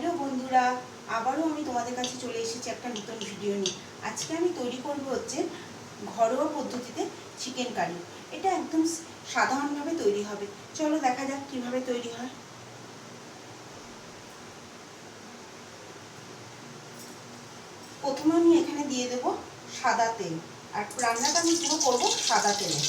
Hello বন্ধুরা, আবারও আমি তোমাদের কাছে চলে এসেছি একটা নতুন ভিডিও নিয়ে। আজকে আমি তৈরি করব হচ্ছে ঘরোয়া পদ্ধতিতে চিকেন কারি। এটা একদম সাধারণভাবে তৈরি হবে। চলো দেখা যাক কিভাবে তৈরি হয়। প্রথমে আমি এখানে দিয়ে দেব সাদা তেল, আর রান্নাটা আমি পুরো করবো সাদা তেলে।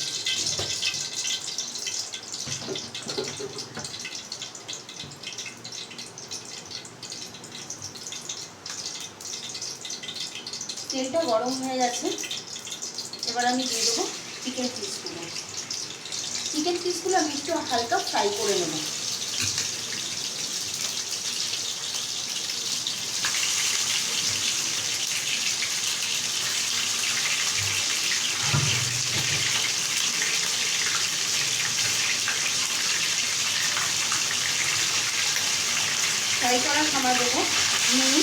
তেলটা গরম হয়ে গেছে, এবার আমি দিয়ে দেবো চিকেন পিসগুলো। চিকেন পিসগুলো আমি একটু হালকা ফ্রাই করে নেব। ফ্রাই করার সময় দেবো নুন,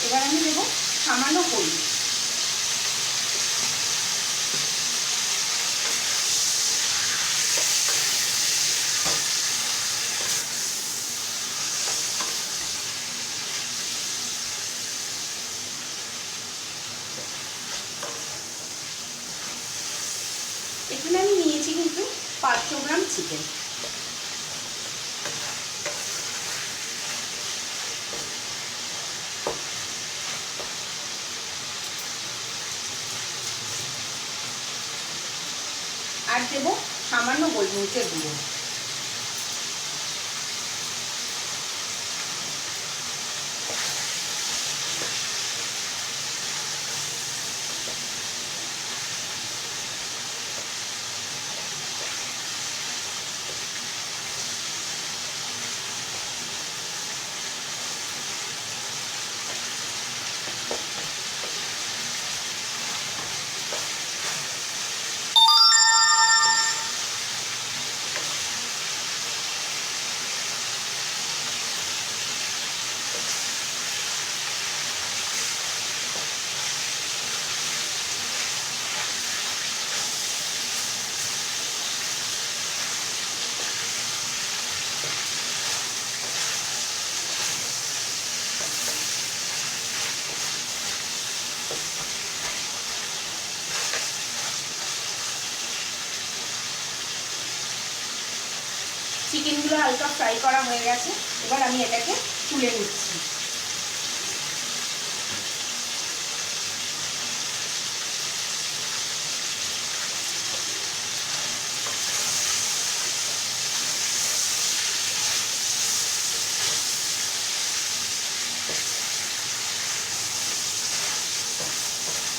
এবার আমি দেবো সামান্য হলুদ। এখানে আমি নিয়েছি কিন্তু 500 গ্রাম চিকেন। আর দেবো সামান্য গোলমরিচের গুঁড়ো। চিকেনগুলো হালকা ফ্রাই করা হয়ে গেছে, এবার আমি এটাকে তুলে নিচ্ছি।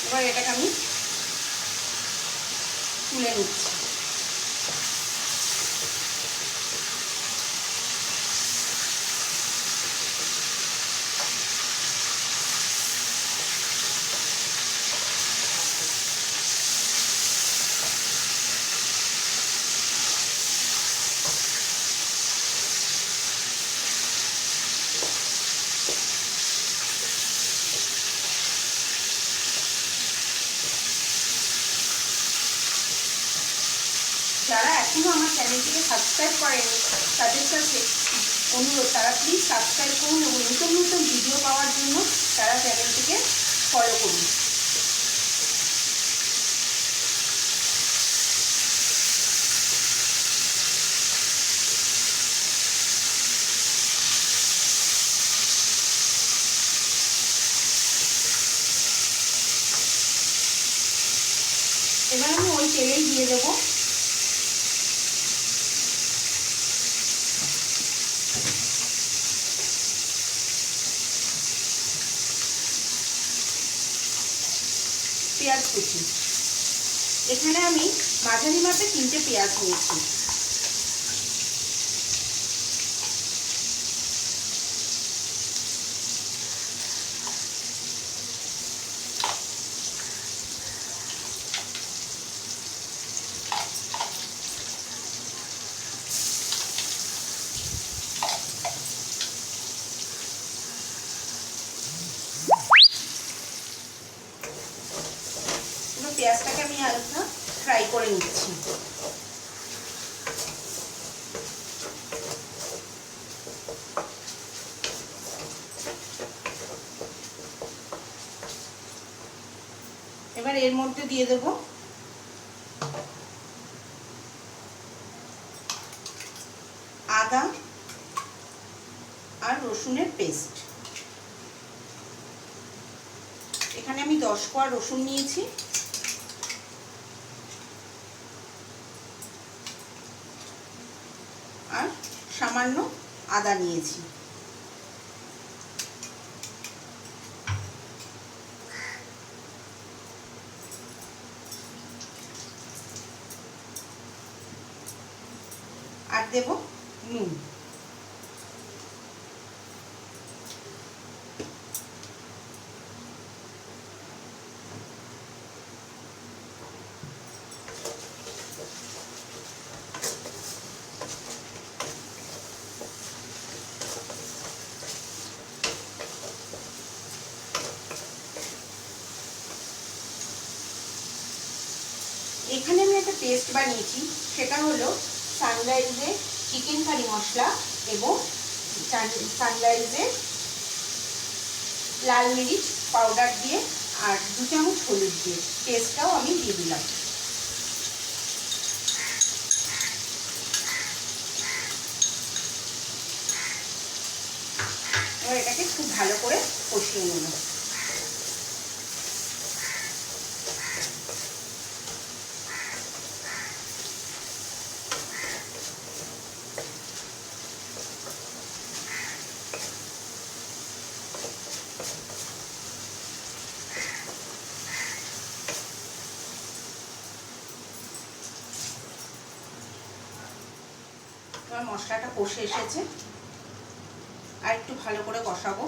এবার এটাকে আমি তুলে নিচ্ছি। যারা এখনো আমার চ্যানেলটিকে সাবস্ক্রাইব করেনি তাদের কাছে অনুরোধ, তারা প্লিজ সাবস্ক্রাইব করুন এবং নতুন নতুন ভিডিও পাওয়ার জন্য তারা চ্যানেলটিকে ফলো করুন। এবার আমি ওই তেলেই দিয়ে দেবো পেঁয়াজ কুচি। এখানে আমি মাঝারি মাপে 3টে পেঁয়াজ নিয়েছি। পেঁয়াজটাকে আমি হালকা ফ্রাই করে নিচ্ছি। এবার এর মধ্যে দিয়ে দেব আদা আর রসুনের পেস্ট। এখানে আমি 10 কোয়া রসুন নিয়েছি, আর সামান্য আদা নিয়েছি। আর দেব নুন। এখানে আমি একটা পেস্ট বানিয়েছি, সেটা হলো সানরাইজের চিকেন কারি মশলা এবং সানরাইজের লাল মিরিচ পাউডার দিয়ে আর 2 চামচ হলুদ দিয়ে পেস্টটাও আমি দিয়ে দিলাম। এবার এটাকে খুব ভালো করে কষিয়ে নেব। আমার মশলাটা কষে এসেছে, আর একটু ভালো করে কষাবো।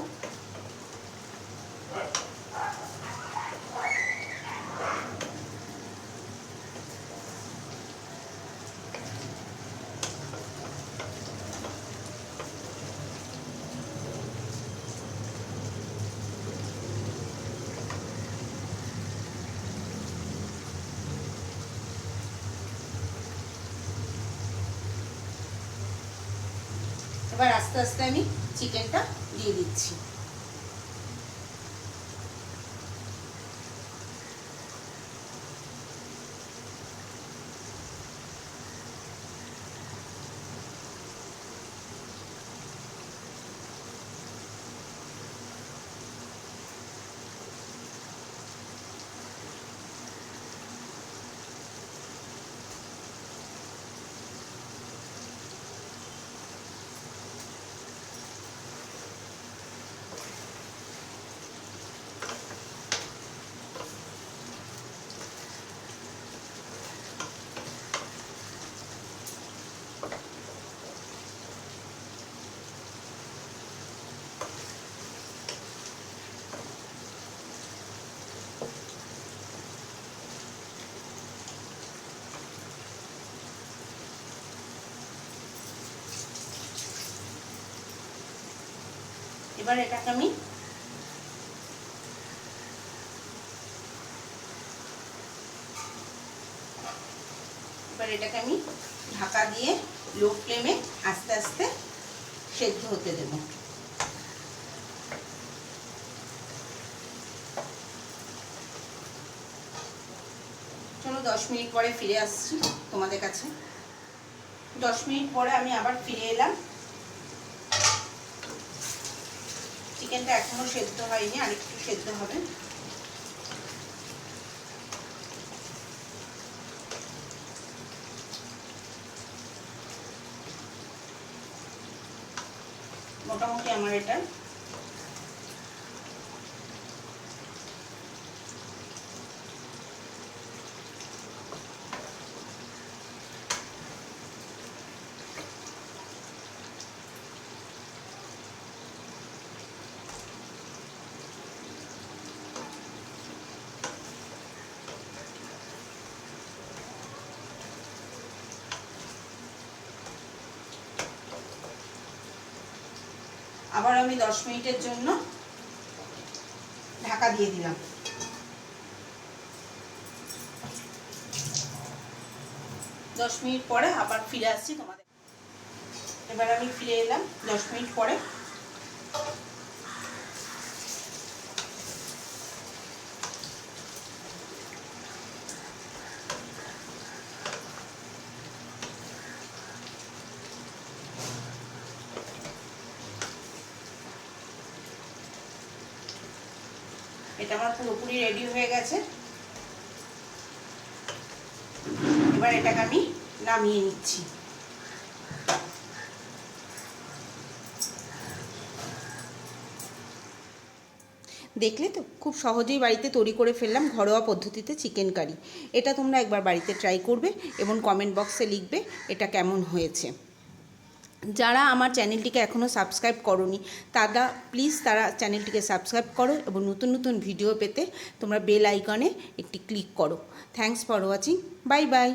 এবার আস্তে আস্তে আমি চিকেনটা দিয়ে দিচ্ছি। এবার এটাকে আমি ঢাকা দিয়ে লো ফ্লেমে আস্তে আস্তে সেদ্ধ হতে দেব। চলো 10 মিনিট পরে ফিরে আসছি তোমাদের কাছে। 10 মিনিট পরে আমি আবার ফিরে এলাম। চিকেনটা এখনো সেদ্ধ হয়নি, আরেকটু সেদ্ধ হবে। মোটামুটি আমার এটা আবার আমি 10 মিনিটের জন্য ঢাকা দিয়ে দিলাম। দশ মিনিট পরে আবার ফিরে আসছি তোমাদের। এবার আমি ফিরে এলাম 10 মিনিট পরে। এটা আমার পুরোপুরি রেডি হয়ে গেছে। এবার এটাকে আমি নামিয়ে নিচ্ছি। দেখলে তো, খুব সহজেই বাড়িতে তৈরি করে ফেললাম ঘরোয়া পদ্ধতিতে চিকেন কারি। এটা তোমরা একবার বাড়িতে ট্রাই করবে এবং কমেন্ট বক্সে লিখবে এটা কেমন হয়েছে। যারা আমার চ্যানেলটিকে এখনও সাবস্ক্রাইব করোনি তারা প্লিজ চ্যানেলটিকে সাবস্ক্রাইব করো এবং নতুন নতুন ভিডিও পেতে তোমরা বেল আইকনে একটি ক্লিক করো। Thanks for watching. Bye bye.